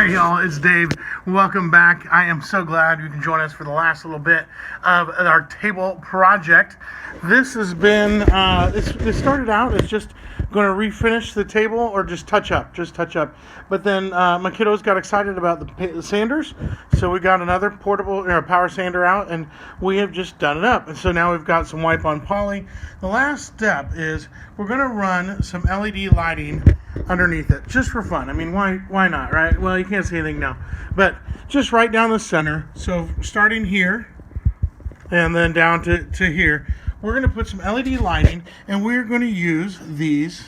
Hey y'all, it's Dave. Welcome back. I am so glad you can join us for the last little bit of our table project. This has been, it started out as just going to refinish the table or just touch up. But then my kiddos got excited about the sanders, so we got another portable power sander out, and we have just done it up. And so now we've got some wipe on poly. The last step is we're going to run some LED lighting underneath it, just for fun. I mean, why not, right? Well, you can't see anything now, but just right down the center. So starting here and then down to here, we're going to put some LED lighting, and we're going to use these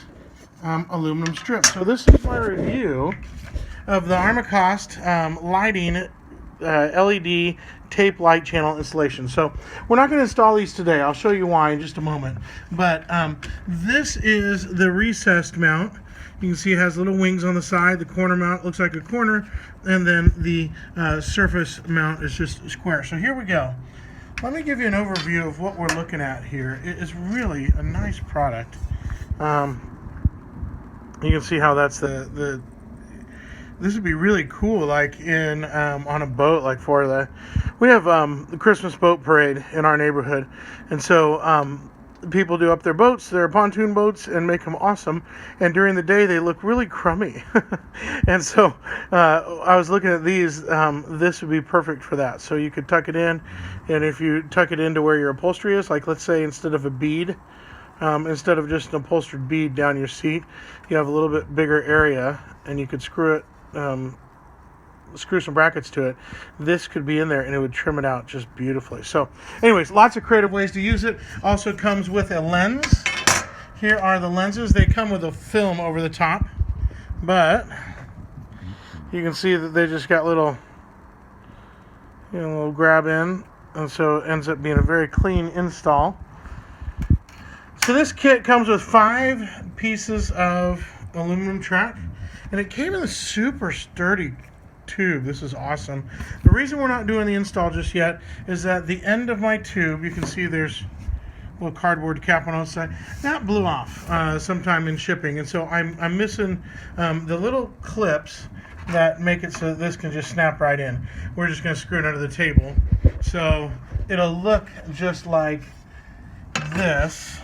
aluminum strips. So this is my review of the Armacost lighting LED tape light channel installation. So we're not going to install these today. I'll show you why in just a moment. But this is the recessed mount. You can see it has little wings on the side. The corner mount looks like a corner, and then the surface mount is just square. So here we go. Let me give you an overview of what we're looking at here. It is really a nice product. You can see how that's this would be really cool, like in on a boat, like we have the Christmas boat parade in our neighborhood, and so people do up their boats, their pontoon boats, and make them awesome. And during the day, they look really crummy. And so I was looking at these. This would be perfect for that. So you could tuck it in, and if you tuck it into where your upholstery is, like let's say instead of a bead, instead of just an upholstered bead down your seat, you have a little bit bigger area, and you could screw it. Screw some brackets to it. This could be in there and it would trim it out just beautifully. So anyways, lots of creative ways to use it. Also comes with a lens. Here are the lenses. They come with a film over the top, but you can see that they just got little little grab in, and so it ends up being a very clean install. So this kit comes with 5 pieces of aluminum track, and it came in a super sturdy tube. This is awesome. The reason we're not doing the install just yet is that the end of my tube, you can see there's a little cardboard cap on the side, that blew off sometime in shipping, and so I'm missing the little clips that make it so that this can just snap right in. We're just going to screw it under the table, so it'll look just like this,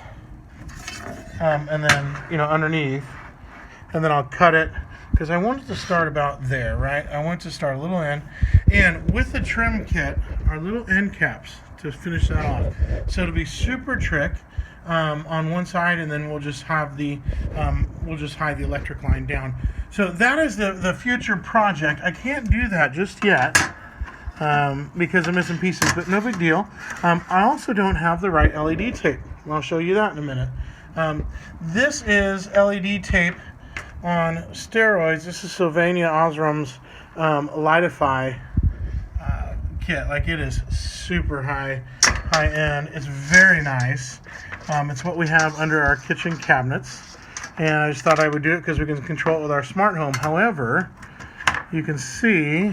and then underneath, and then I'll cut it, because I wanted to start about there, right? I want to start a little end, and with the trim kit are little end caps to finish that off. So it'll be super trick on one side, and then we'll just have the hide the electric line down. So that is the future project. I can't do that just yet because I'm missing pieces, but no big deal. I also don't have the right LED tape. I'll show you that in a minute. This is LED tape on steroids. This is Sylvania Osram's Lightify kit. Like, it is super high end. It's very nice. It's what we have under our kitchen cabinets, and I just thought I would do it because we can control it with our smart home. However, you can see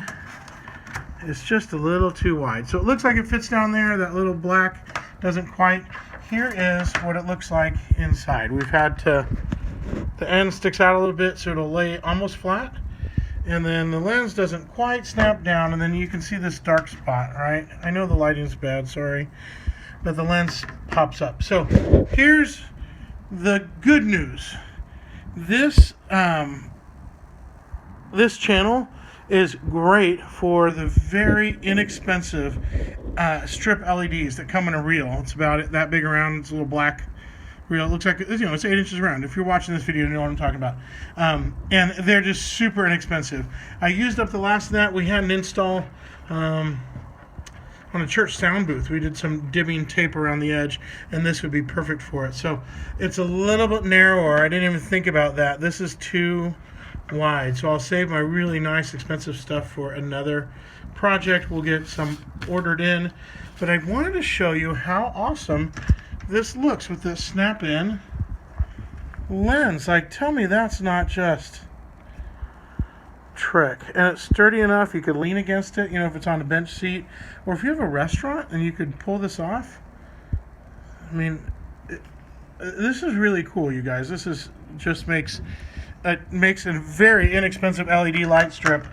it's just a little too wide, so it looks like it fits down there. That little black doesn't quite. Here is what it looks like inside. We've had to, the end sticks out a little bit, so it'll lay almost flat, and then the lens doesn't quite snap down, and then you can see this dark spot, right? I know the lighting's bad, sorry, but the lens pops up. So here's the good news. This this channel is great for the very inexpensive strip LEDs that come in a reel. It's about that big around. It's a little black reel. It looks like it's 8 inches around. If you're watching this video, you know what I'm talking about. And they're just super inexpensive. I used up the last of that. We had an install on a church sound booth. We did some dibbing tape around the edge, and this would be perfect for it. So it's a little bit narrower. I didn't even think about that. This is too wide, so I'll save my really nice expensive stuff for another project. We'll get some ordered in, but I wanted to show you how awesome this looks with this snap-in lens. Like, tell me that's not just trick. And it's sturdy enough you could lean against it, if it's on a bench seat, or if you have a restaurant and you could pull this off. I mean, this is really cool, you guys. This is just makes a very inexpensive LED light strip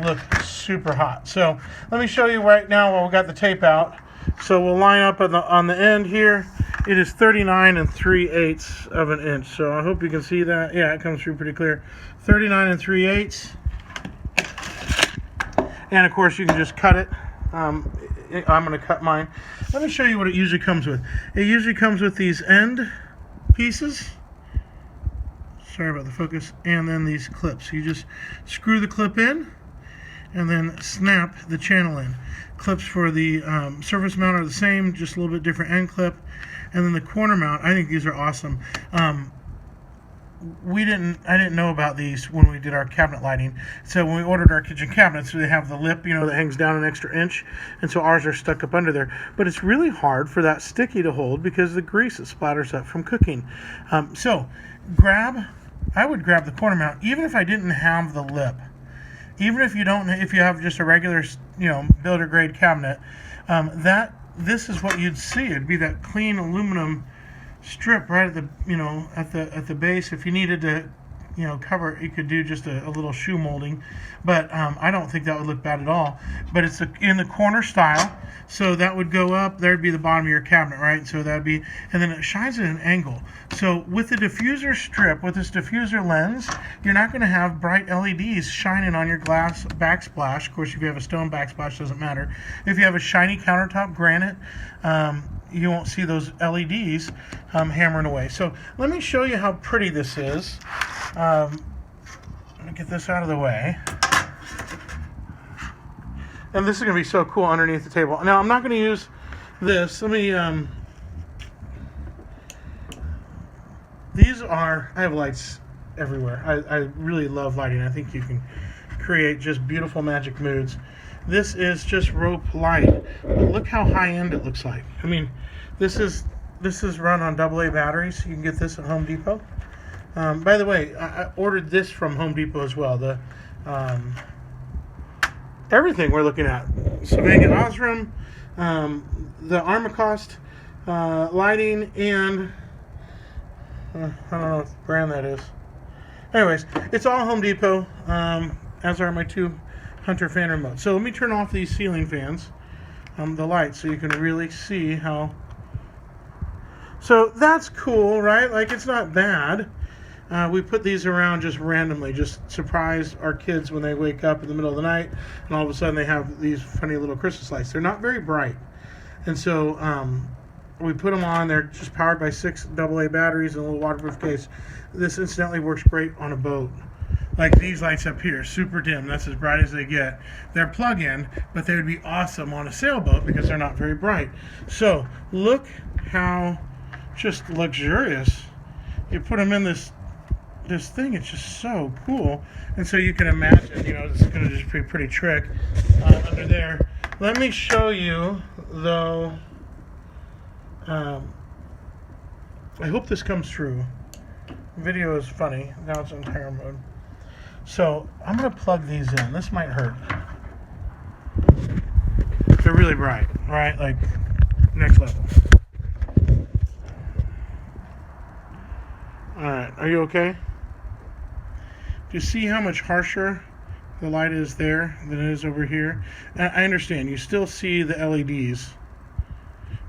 look super hot. So let me show you right now while we got the tape out. So we'll line up on the end here. It is 39 3/8 of an inch. So I hope you can see that. Yeah, it comes through pretty clear. 39 3/8. And of course you can just cut it. I'm going to cut mine. Let me show you what it usually comes with. It usually comes with these end pieces. Sorry about the focus. And then these clips. You just screw the clip in and then snap the channel in. Clips for the surface mount are the same, just a little bit different end clip. And then the corner mount, I think these are awesome. I didn't know about these when we did our cabinet lighting. So when we ordered our kitchen cabinets, they have the lip, that hangs down an extra inch, and so ours are stuck up under there. But it's really hard for that sticky to hold because the grease that splatters up from cooking. So I would grab the corner mount, even if I didn't have the lip. Even if you have just a regular, builder grade cabinet, this is what you'd see. It'd be that clean aluminum strip right at the base. If you needed to cover it, you could do just a little shoe molding, but I don't think that would look bad at all. But it's in the corner style, so that would go up. There'd be the bottom of your cabinet, right? So that'd be, and then it shines at an angle. So with the diffuser strip, with this diffuser lens, you're not going to have bright LEDs shining on your glass backsplash. Of course, if you have a stone backsplash, doesn't matter. If you have a shiny countertop granite, you won't see those LEDs hammering away. So let me show you how pretty this is. Let me get this out of the way. And this is going to be so cool underneath the table. Now, I'm not going to use this. Let me, I have lights everywhere. I really love lighting. I think you can create just beautiful magic moods. This is just rope light. But look how high-end it looks like. I mean, this is run on AA batteries. You can get this at Home Depot. By the way, I ordered this from Home Depot as well. The everything we're looking at, Savanga Osram, the Armacost lighting, and I don't know what brand that is. Anyways, it's all Home Depot, as are my two Hunter fan remotes. So let me turn off these ceiling fans, the lights, so you can really see how. So that's cool, right? Like, it's not bad. We put these around just randomly, just surprise our kids when they wake up in the middle of the night, and all of a sudden they have these funny little Christmas lights. They're not very bright, and so we put them on. They're just powered by 6 AA batteries and a little waterproof case. This incidentally works great on a boat. Like these lights up here, super dim. That's as bright as they get. They're plug-in, but they would be awesome on a sailboat because they're not very bright. So look how just luxurious. You put them in this thing, it's just so cool. And so you can imagine, it's going to just be a pretty trick under there. Let me show you, though. I hope this comes through. Video is funny. Now it's in entire mode. So I'm going to plug these in. This might hurt. They're really bright, right? Like next level. Alright, are you okay? Do you see how much harsher the light is there than it is over here? I understand, you still see the LEDs,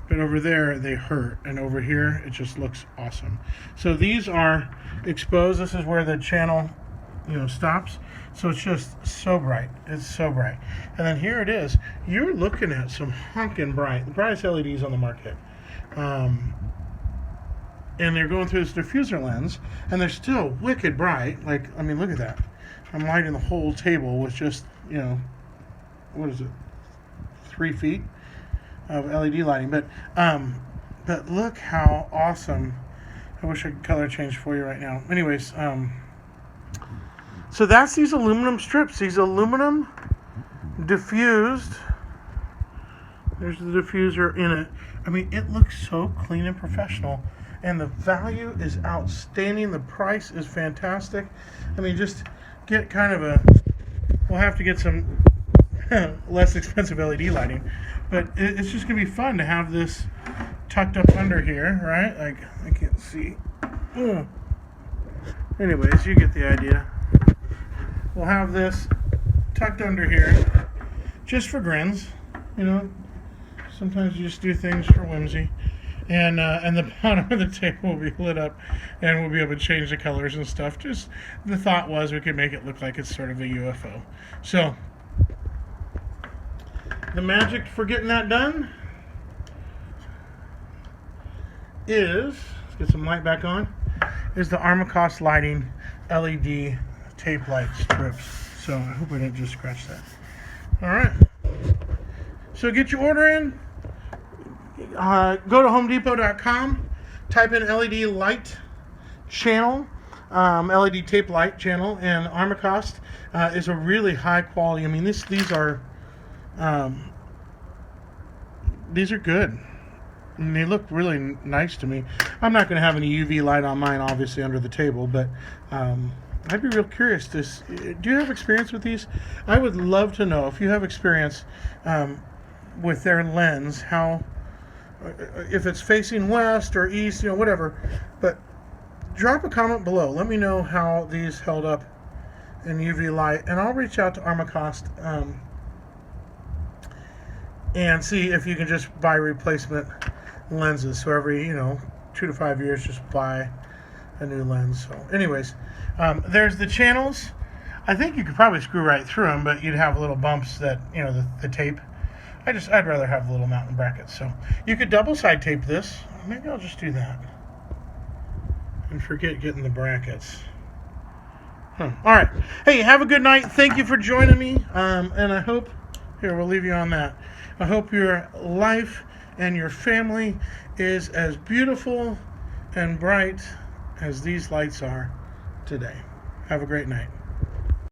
but over there they hurt, and over here it just looks awesome. So these are exposed. This is where the channel stops. So it's just so bright. It's so bright. And then here it is. You're looking at some honking bright, the brightest LEDs on the market. And they're going through this diffuser lens, and they're still wicked bright. Like, I mean, look at that. I'm lighting the whole table with just, what is it, 3 feet of LED lighting. But look how awesome. I wish I could color change for you right now. Anyways, so that's these aluminum strips. These aluminum diffused. There's the diffuser in it. I mean, it looks so clean and professional. And the value is outstanding. The price is fantastic. I mean, just get kind of we'll have to get some less expensive LED lighting. But it's just going to be fun to have this tucked up under here, right? Like, I can't see. Anyways, you get the idea. We'll have this tucked under here, just for grins. You know, sometimes you just do things for whimsy. And the bottom of the table will be lit up, and we'll be able to change the colors and stuff. Just the thought was we could make it look like it's sort of a UFO. So the magic for getting that done is, let's get some light back on, is the Armacost lighting LED tape light strips. So I hope I didn't just scratch that. All right. So get your order in. Go to homedepot.com, type in LED light channel, LED tape light channel, and Armacost is a really high quality. I mean, these are good. And they look really nice to me. I'm not going to have any UV light on mine, obviously, under the table, but I'd be real curious. Do you have experience with these? I would love to know if you have experience with their lens, how, if it's facing west or east, you know, whatever. But drop a comment below. Let me know how these held up in UV light, and I'll reach out to Armacost and see if you can just buy replacement lenses. So every 2 to 5 years, just buy a new lens. So anyways, there's the channels. I think you could probably screw right through them, but you'd have little bumps that, the tape. I'd rather have little mounting brackets. So you could double side tape this. Maybe I'll just do that and forget getting the brackets. All right. Hey, have a good night. Thank you for joining me. And I hope, here, we'll leave you on that. I hope your life and your family is as beautiful and bright as these lights are today. Have a great night.